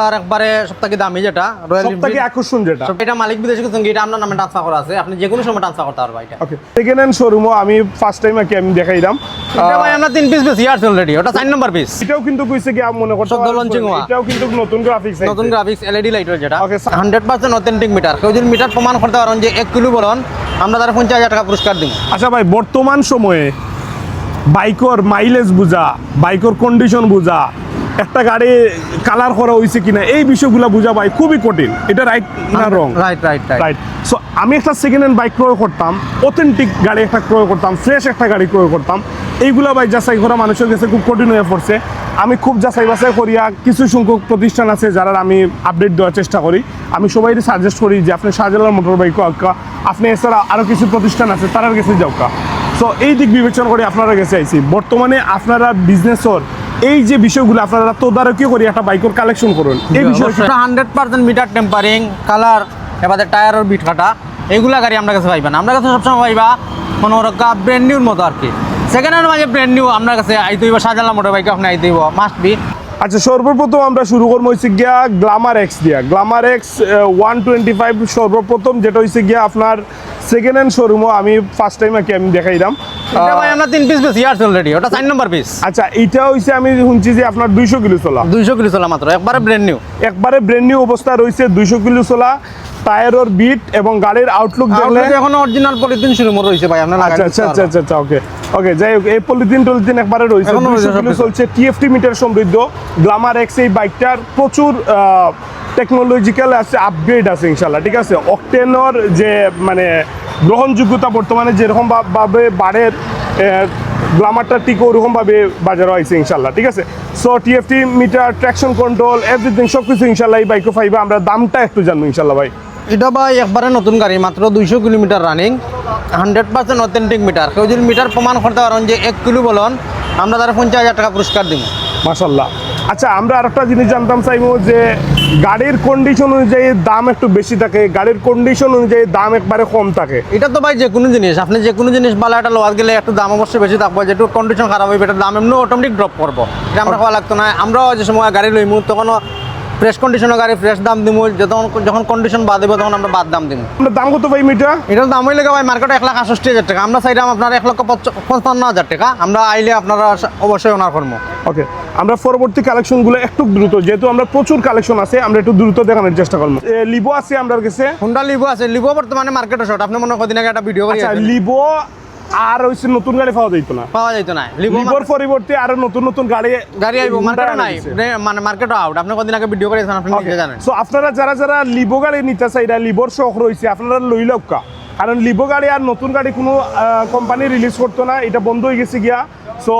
আর একবারে সবথেকে দামি যেটা রয়্যাল সবথেকে আকর্ষণ যেটা এটা মালিক বিদেশি কিন্তু এটা আপনার নামে ট্রান্সফার করা আছে, আপনি যে কোনো সময় ট্রান্সফার করতে পারবেন এটা। ওকে, সেকেন্ড হ্যান্ড শোরুমও আমি ফার্স্ট টাইম আমি দেখাইলাম। এটা ভাই আমরা 3 পিস বেশি আছে অলরেডি, ওটা 4 নাম্বার পিস। এটাও কিন্তু কইছে কি মনে করতে 14 লঞ্চিং হওয়া, এটাও কিন্তু নতুন গ্রাফিক্স, নতুন গ্রাফিক্স এলইডি লাইটের যেটা Okay, 100% অথেন্টিক মিটার। কেউ যদি মিটার প্রমাণ করতে পারেন যে 1 কিলো বলন, আমরা তার 50,000 টাকা পুরস্কার দিব। আচ্ছা ভাই, বর্তমান সময়ে বাইকর মাইলেজ বুঝা, বাইকর কন্ডিশন বুঝা, একটা গাড়ি কালার করা হয়েছে কিনা এই বিষয়গুলো বুঝা ভাই খুবই কঠিন। এটা রাইট না wrong? Right right right. So আমি একটা সেকেন্ড হ্যান্ড বাইক ক্রয় করতাম, অথেন্টিক গাড়ি একটা ক্রয় করতাম, ফ্রেশ একটা গাড়ি ক্রয় করতাম, এইগুলা ভাই যাচাই করা মানুষের কাছে খুব কঠিন হয়ে পড়ছে। আমি খুব যাচাই বাছাই করিয়া কিছু সংখ্যক প্রতিষ্ঠান আছে যারা আমি আপডেট দেওয়ার চেষ্টা করি। আমি সবাই সাজেস্ট করি যে আপনি শাহজালাল মোটর বাইক আপনি এছাড়া আরও কিছু প্রতিষ্ঠান আছে তার কাছে যাওকা। সো এই দিক বিবেচনা করে আপনারা কাছে আইছি। বর্তমানে আপনারা বিজনেসর এই যে বিষয়গুলো আপনারা তদারকি করে একটা বাইকের কালেকশন করুন। এই বিষয়টা 100% মিটার টেম্পারিং, কালার, এবারে টায়ারের বিট কাটা, এইগুলা গাড়ি আমরা কাছে পাইবেন। আমরা কাছে সবসময় পাইবা কোনো রকম ব্র্যান্ড নিউর মতো আর কি। সেকেন্ড হ্যান্ড মাঝে ব্র্যান্ড নিউ আপনার কাছে আইতে হইব, শাহজালাল মোটর বাইক আপনি আইতে হইব, মাস্ট বি। আচ্ছা, সর্বপ্রথম আমরা শুরু করবো হচ্ছে গিয়া গ্ল্যামার এক্স দিয়া। গ্ল্যামার এক্স 125 সর্বপ্রথম, যেটা হচ্ছে গিয়া আপনার সেকেন্ড হ্যান্ড শোরুমও আমি ফার্স্ট টাইম আমি দেখাইলাম। এটা ভাই আমরা 3 পিস বেশি আছে অলরেডি, ওটা 4 নাম্বার পিস। আচ্ছা, এইটা হইছে আমি শুনছি যে আপনার 200 কিলো চলা। 200 কিলো চলা মাত্র, একবারে ব্র্যান্ড নিউ। একবারে ব্র্যান্ড নিউ অবস্থা রয়েছে, 200 কিলো চলা, টায়ারের বিট এবং গাড়ির আউটলুক দেখলে এখন অরিজিনাল পলিথিন শুরু মতো হইছে ভাই, আপনারা আচ্ছা আচ্ছা আচ্ছা আচ্ছা ওকে ওকে, যাই হোক, এই পলিথিন একবারে রয়েছে, 200 কিলো চলছে, টিএফটি মিটার সমৃদ্ধ গ্ল্যামার এক্স। এই বাইকটার প্রচুর টেকনোলজিক্যাল আছে, আপগ্রেড আছে ইনশাল্লাহ, ঠিক আছে। অকটেনর যে মানে গ্রহণযোগ্যতা বর্তমানে যেরকম ভাবে বাড়ের, গ্ল্যামারটা ঠিক ওরকমভাবে বাজারও আইছে ইনশাল্লাহ, ঠিক আছে। So TFT metre, traction control, everything সব কিছু ইনশাল্লাহ এই বাইকও পাইবা। আমরা দামটা একটু জানবো ইনশাল্লাহ ভাই। এটা ভাই একবারে নতুন গাড়ি, মাত্র 200 কিলোমিটার রানিং, 100% অথেন্টিক মিটার। কেউ যদি মিটার প্রমাণ করতে পারেন যে 1 কিলো বলন, আমরা তার 50,000 টাকা পুরস্কার দিব। মাশাল্লাহ। আচ্ছা, আমরা আরেকটা জিনিস জানতাম চাইবো যে গাড়ির কন্ডিশন অনুযায়ী দাম একটু বেশি থাকে, গাড়ির কন্ডিশন অনুযায়ী দাম একবারে কম থাকে। এটা তো ভাই যে কোনো জিনিস, আপনি যে কোনো জিনিস ভালো একটা লোয়ার গেলে একটু দাম অবশ্যই বেশি থাকবে, যেটু কন্ডিশন খারাপ হবে এটার দাম এমনি অটোমেটিক ড্রপ করবো। এটা আমরা হওয়া লাগতো না। আমরাও যে সময় গাড়ি লইমু তখনও ফ্রেশ কন্ডিশনের গাড়ি ফ্রেশ দাম দিব, যখন কন্ডিশন বাদ দেবো তখন আমরা বাদ দাম দিব। আপনার দাম কত ভাই মিটার? এটার দাম হইলে ভাই মার্কেটে 1,68,000 টাকা, আমরা চাইলাম আপনার 1,55,000 টাকা। আমরা আইলে আপনারা অবশ্যই ওনার করবো। ওকে, আমরা পরবর্তী কালেকশনগুলো একটু দ্রুত, যেহেতু আমরা প্রচুর কালেকশন আছে, আমরা একটু দ্রুত দেখানোর চেষ্টা করবো। লিভো আছে আমাদের কাছে, হুন্ডা লিভো আছে। লিভো বর্তমানে মার্কেটে শর্ট, আপনি মনে কদিন আগে একটা ভিডিও করে আচ্ছা লিভো আর হইছে নতুন গাড়ি পাওয়া যাইতো না, পাওয়া যাইতো না। লিভোর পরিবর্তে আরো নতুন নতুন গাড়ি আইব, মার্কেটে নাই, মানে মার্কেট আউট। আপনি কদিন আগে ভিডিও করেছেন, আপনি নিজে জানেন। সো আপনারা যারা যারা লিভো গাড়ি নিতে চাইরা, লিভোর শখ রয়েছে, আপনারা লই লক্কা। কারণ লিভো গাড়ি আর নতুন গাড়ি কোনো কোম্পানি রিলিজ করতো না, এটা বন্ধ হয়ে গেছে গিয়া। সো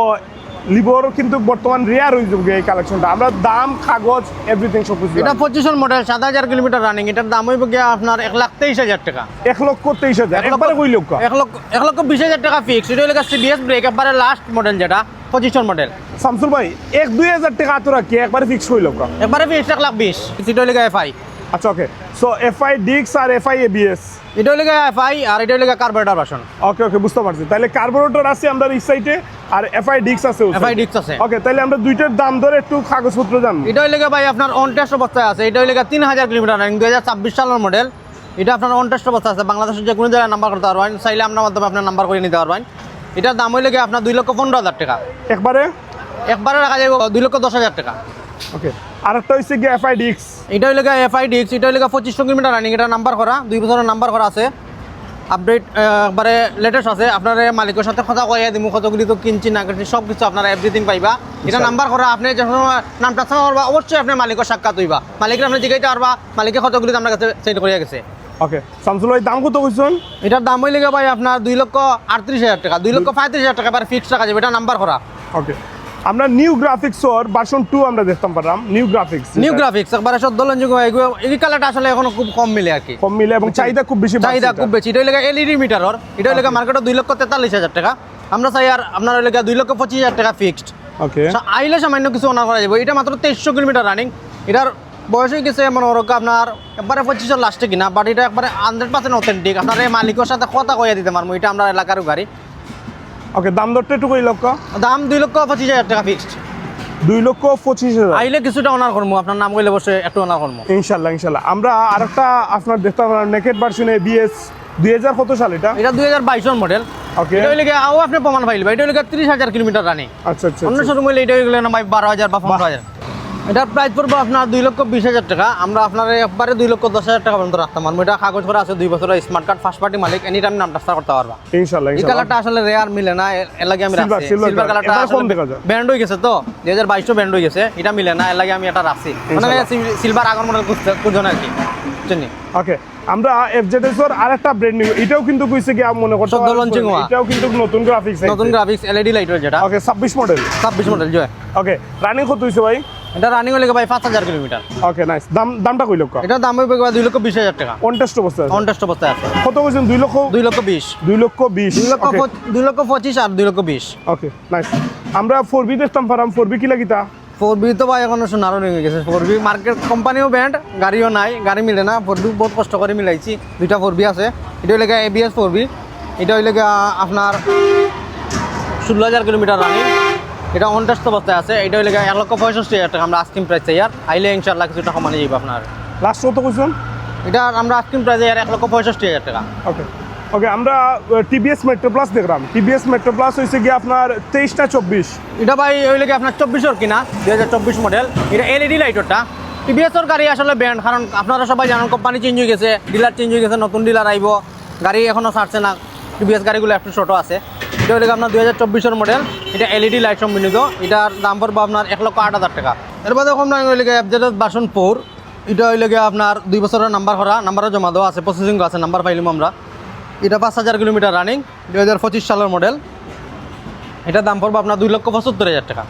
লিভোর কিন্তু বর্তমান রেয়ার হয়ে যাবে এই কালেকশনটা। আমরা দাম, কাগজ, এভরিথিং সব কিছু। এটা 25 মডেল, 7,000 কিলোমিটার রানিং। এটার দাম হইব গিয়া আপনার 1,23,000 টাকা। 1,23,000 একবারে কই লক্কা? 1,20,000 টাকা ফিক্স। এটা হলো সিবিএস ব্রেক, একবারে লাস্ট মডেল যেটা 25 মডেল। শামসুল ভাই, 1-2,000 টাকা আতো রাখি, একবারে ফিক্স হই লক্কা? একবারে ফিক্স 1,20,000। এটা হলো এফআই। আচ্ছা ওকে, সো এফআই ডিক্স আর এফআই এবিএস, এটা হলো এফআই আর এটা হলো কার্বোরেটর ভার্সন। ওকে ওকে, বুঝতে পারছি। তাহলে কার্বোরেটর আছে আমরা এই সাইডে আর এফআই ডিক্স আছে। এফআই ডিক্স আছে। ওকে, তাহলে আমরা দুইটার দাম ধরে একটু কাগজপত্র জানবো। এটা হলো ভাই আপনার অন টেস্ট অবস্থায় আছে। এটা হলো 3,000 কিলোমিটার রানিং, 2024 সালের মডেল। এটা আপনার অন টেস্ট অবস্থায় আছে। বাংলাদেশের যে কোনো জায়গায় নাম্বার করতে পারবেন, চাইলে আপনার মাধ্যমে আপনার নাম্বার করে নিতে পারবেন। এটার দাম হইলে আপনার 2,15,000 টাকা। একবারে রাখা যাবে 2,10,000 টাকা। ওকে, আরেকটা হইছে কি এফআই ডিক্স। এটা হইলে এফআই ডিক্স। এটা হইলে 2500 কিলোমিটার রানিং। এটা নাম্বার করা, 2 বছরের নাম্বার করা আছে, আপডেট একবারে লেটেস্ট আছে। আপনার মালিকের সাথে কথা কইয়া দিমু, কতগুলি তো কিনছি না কিনছি সব কিছু আপনারা এভরিথিং পাইবা। এটা নাম্বার করা, আপনি যখন নামটা করবা অবশ্যই আপনি মালিকের সাক্ষাৎ হইবা। মালিকের আপনি জিগাইতে পারবা মালিকের কতগুলি আপনার কাছে সেন্ড করিয়া গেছে। ওকে, শামসুল ভাই দাম কত কইছেন? এটার দাম হইলে ভাই আপনার 2,38,000 টাকা, 2,35,000 টাকা এবার ফিক্সড টাকা যাবে। এটা নাম্বার করা। ওকে, আমরা নিউ গ্রাফিক্স ওর ভার্সন 2 আমরা দেখতাম পারলাম। নিউ গ্রাফিক্স একবারে 14 লঞ্চিং এই কালারটা আসলে এখন খুব কম মিলে আর কি, কম মিলে এবং চাহিদা খুব বেশি। চাহিদা খুব বেশি। এটা হইলে এলইডি মিটারর। এটা হইলে মার্কেটে 2,43,000 টাকা। আমরা চাই আর আপনার হইলে 2,25,000 টাকা ফিক্সড। ওকে, আইলে সামান্য কিছু অনার করা যাবে। এটা মাত্র 2300 কিলোমিটার রানিং। এটার বয়স হয়ে গেছে মনে করো আপনার একবারে 25 লাস্টে কিনা, বাট এটা একবারে 100% অথেন্টিক। আপনার এই মালিকের সাথে কথা কইয়া দিতে পারবো, এটা আমরা এলাকার গাড়ি। ওকে, দাম দরটা একটু কই লক্ষ? দাম 2,25,000 টাকা ফিক্সড। 2,25,000 আইলে কিছুটা অনার করবো, আপনার নাম কইলে বসে একটু অনার করবো। ইনশাল্লাহ ইনশাল্লাহ। আমরা আরেকটা আপনার দেখতাম নেকেট ভার্সনে বিএস 2000 কত সাল এটা? এটা 2022 মডেল। ওকে, এটা হইলে আও আপনি প্রমাণ পাইলে এটা হইলে 30,000 কিলোমিটার রানিং। আচ্ছা আচ্ছা অন্য শোরুম হইলে এটা হইলে না ভাই 12,000 বা 15,000। এটার প্রাইস পড়বে আপনার 2,20,000 টাকা। আমরা আপনার একবারে 2,10,000 টাকা পর্যন্ত রাখতাম। আর এটা কাগজ করা আছে 2 বছরের স্মার্ট কার্ড, ফার্স্ট পার্টি মালিক, এনি টাইম নাম ট্রান্সফার করতে পারবা। ইনশাল্লাহ এই ইনশাল্লাহ। কালারটা আসলে রেয়ার মিলে না, এর লাগে আমি রাখছি। Silver সিলভার কালারটা এটা আসলে কম দেখা যায়। ব্যান্ড হয়ে গেছে তো 2022 ব্যান্ড হয়ে গেছে, এটা মিলে না, এর লাগে আমি এটা রাখছি। মানে সিলভার আগর মডেল খুঁজছেন আর কি, বুঝছেন? ওকে, আমরা এফজেডএস এর আরেকটা ব্র্যান্ড নিউ, এটাও কিন্তু কইছে কি মনে করতে সদ্য launching হওয়া। এটাও কিন্তু নতুন গ্রাফিক্স নতুন গ্রাফিক্স এলইডি লাইটের যেটা। ওকে, 26 মডেল। 26 মডেল জয়। ওকে, রানিং কত হইছে ভাই? এটা রানিং হলে ভাই 5,000 কিলোমিটার। ওকে, নাইস। দামটা কই লক্ষ? এটার দাম হইবে 2,20,000 টাকা। অন টেস্ট অবস্থা আছে। অন টেস্ট অবস্থায় আছে। কত কইছেন? 2,20,000 2,20,000 2,20,000 2,25,000 আর 2,20,000। ওকে, নাইস। আমরা 4B দেখতাম পারাম, 4B কি লাগিতা? 4B তো ভাই এখন সোনারও হয়ে গেছে। 4B মার্কেট কোম্পানিও ব্যান্ড, গাড়িও নাই, গাড়ি মিলে না। 4B বহুত কষ্ট করে মিলাইছি। দুইটা 4B আছে। এটা হইলে ABS 4B, এটা হইলে আপনার 16,000 কিলোমিটার রানিং। এটা অন টেস্ট অবস্থায় আছে। এটা হইলে 1,65,000 টাকা আমরা আস্কিং প্রাইস চাই। আর আইলে ইনশাআল্লাহ কিছুটা কমানো যাবে আপনার। লাস্ট কত কইছেন? এটা আমরা আস্কিং প্রাইস 1,65,000 টাকা। ওকে ওকে, আমরা টিভিএস মেট্রো প্লাস দেখলাম। টিভিএস মেট্রো প্লাস হয়েছে গিয়ে আপনার 23 না 24? এটা ভাই হইলে আপনার 24 কিনা, 2024 মডেল। এটা এলইডি লাইটরটা। টিভিএসর গাড়ি আসলে ব্যান্ড, কারণ আপনারা সবাই জানেন কোম্পানি চেঞ্জ হয়ে গেছে, ডিলার চেঞ্জ হয়ে গেছে, নতুন ডিলার আইব, গাড়ি এখনও ছাড়ছে না। টিভিএস গাড়িগুলো একটু ছোটো আছে। এটা হইলে আপনার 2024 মডেল। এটা এলইডি লাইট সম্বন্ধিত। এটার দাম পড়বে আপনার 1,08,000 টাকা। এর বাদে কম দাম হইলে এফজেডএস ভার্সন 4। এটা হইলে আপনার 2 বছরের নাম্বার করা, নাম্বারও জমা দেওয়া আছে, প্রসেসিং আছে, নাম্বার পাইলাম আমরা। এটা 5,000 কিলোমিটার রানিং, 2025 সালের মডেল। এটার দাম পড়বে আপনার 2,75,000 টাকা।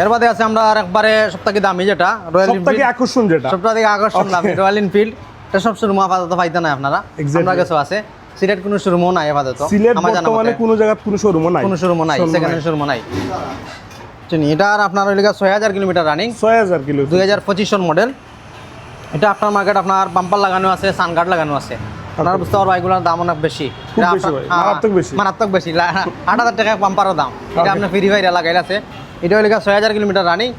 এর বাদে আছে আমরা আর একবারে সবথেকে দামি যেটা রয়্যাল সবথেকে এনফিল্ড। আকর্ষণ যেটা সবথেকে আকর্ষণ দামি রয়্যাল এনফিল্ড। এটা সব শোরুম আপাতত পাইতে নাই আপনারা, আমরা কাছে আছে। সিলেট কোনো শোরুমও নাই আপাতত, সিলেট আমার জানা বর্তমানে মতে কোনো জায়গায় কোনো শোরুমও নাই, কোনো শোরুমও নাই, সেকেন্ড হ্যান্ড শোরুমও নাই। এটা আর আপনার হইলে 6,000 কিলোমিটার রানিং, 6,000 কিলো, 2025 মডেল। এটা আপনার মার্কেট আপনার বাম্পার লাগানো আছে, সানগার্ড লাগানো আছে। আপনারা বুঝতে পারবেন এগুলোর দাম অনেক বেশি, খুব বেশি ভাই, মারাত্মক বেশি, মারাত্মক বেশি। 8,000 টাকা পাম্পারও দাম। এটা আপনার ফ্রি ফায়ার লাগাইল আছে। এটা হইলে 6,000 কিলোমিটার রানিং।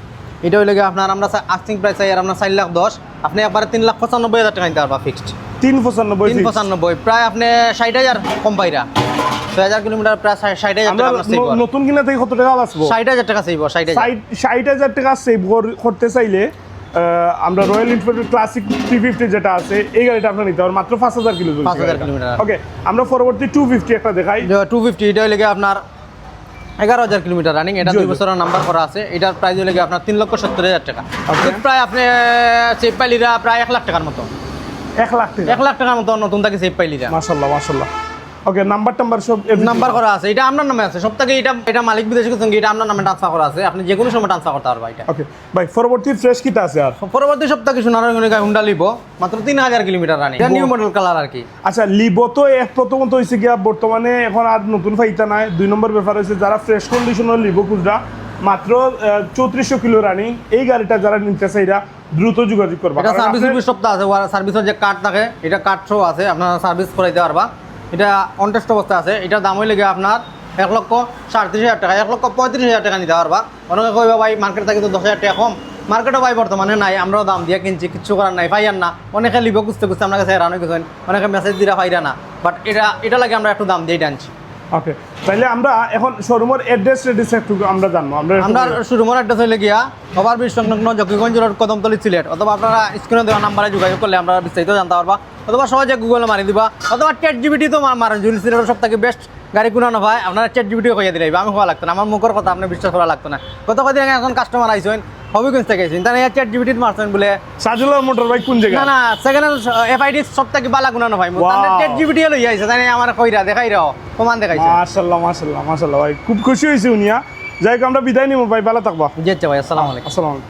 এটা হইলে আপনার আমরা আস্কিং প্রাইস চাই আর আপনার 4,10,000। আপনি একবারে 3,95,000 টাকা নিতে পারবা ফিক্সড। 395 প্রায় আপনি 60,000 কম পাইরা। 6,000 কিলোমিটার প্রায় 60,000 টাকা আপনার সেভ। নতুন কিনা থেকে কত টাকা বাঁচবো? 60,000 টাকা সেভ। 60,000 টাকা সেভ করতে চাইলে আমরা রয়্যাল এনফিল্ড ক্লাসিক 350 যেটা আছে, এই গাড়িটা আপনার নিতে হবে মাত্র 5,000 কিলো। 5,000 কিলোমিটার। ওকে, আমরা পরবর্তী 250 একটা দেখাই। 250 এটা হইলে আপনার 11,000 কিলোমিটার রানিং। এটা 2 বছরের নাম্বার করা আছে। এটার প্রাইস হইলে আপনার 3,70,000 টাকা। প্রায় আপনি সেভ পাইলিরা প্রায় 1 লাখ টাকার মতো। 1 লাখ টাকা, 1 লাখ টাকার মতো নতুন থেকে সেভ পাইলিরা। মাশাআল্লাহ মাশাআল্লাহ। ওকে, নাম্বার সব নাম্বার করা আছে। এটা আপনার নামে আছে সব থেকে। এটা মালিক বিদেশি সঙ্গে এটা আপনার নামে ট্রান্সফার করা আছে। আপনি যে কোনো সময় ট্রান্সফার করতে পারবেন এটা। ওকে ভাই, পরবর্তী ফ্রেশ কিটা আছে? আর পরবর্তী সপ্তাহে সোনার হুন্ডা লিবো মাত্র 3,000 কিলোমিটার রানিং। এটা নিউ মডেল কালার আর কি। আচ্ছা, লিবো তো প্রথমত হয়েছে গিয়া বর্তমানে এখন আর নতুন ফাইতা নাই। 2 নম্বর ব্যাপার হয়েছে যারা ফ্রেশ কন্ডিশনের লিবো খুঁজরা, মাত্র 3400 কিলো রানিং। এই গাড়িটা যারা নিতে চাই এরা দ্রুত যোগাযোগ করবা। এটা সার্ভিস সপ্তাহ আছে, সার্ভিসের যে কার্ড থাকে এটা কার্ড শো আছে, আপনারা সার্ভিস করাইতে পারবা। এটা অন টেস্ট অবস্থায় আছে। এটার দাম হইলে আপনার 1,37,000 টাকা, 1,35,000 টাকা নিতে পারবা। অনেকে কইবা ভাই মার্কেট থেকে তো 10,000 টাকা কম। মার্কেটও ভাই বর্তমানে নাই, আমরাও দাম দিয়ে কিনছি, কিচ্ছু করার নাই, পাইয়ার না। অনেকে লিব খুঁজতে খুঁজতে আমরা কাছে রানো গেছেন, অনেকে মেসেজ দিরা পাইরা না। বাট এটা লাগে আমরা একটু দাম দিয়ে টানছি। ওকে, তাহলে আমরা এখন শোরুমের অ্যাড্রেস একটু আমরা জানবো। আমরা শোরুমের অ্যাড্রেস হইলে গিয়া ওভারব্রিজ সংলগ্ন জকিগঞ্জ রোড, কদমতলী, সিলেট। অথবা আপনারা স্ক্রিনে দেওয়া নাম্বারে যোগাযোগ করলে আমরা বিস্তারিত জানতে পারবা। অথবা সহজে গুগলে মারি দিবা, অথবা ChatGPT তো মারেন। যদি সিলেটের সব থেকে বেস্ট গাড়ি কোনো না ভাই, আপনারা ChatGPT কইয়া দিলে আমি হওয়া লাগতো না, আমার মুখের কথা আপনি বিশ্বাস করা লাগতো না। গত কদিন আগে এখন কাস্টমার আইসেন হবিগঞ্জ থেকে আইসেন, তাই ChatGPT মারছেন বলে সাজুল্লাহ মোটর বাইক কোন জায়গা? না সেকেন্ড FID সব থেকে বালা গুণানো ভাই, ChatGPT লই আইছে, তাই আমার কইরা দেখাই রাও প্রমাণ দেখাইছে। মাশাআল্লাহ মাশাআল্লাহ মাশাআল্লাহ ভাই, খুব খুশি হয়েছি উনিয়া। যাই হোক, আমরা বিদায় নিব ভাই, ভালো থাকবা। জি আচ্ছা ভাই, আসসালামু আলাইকুম। আসসালামু আলাইকুম।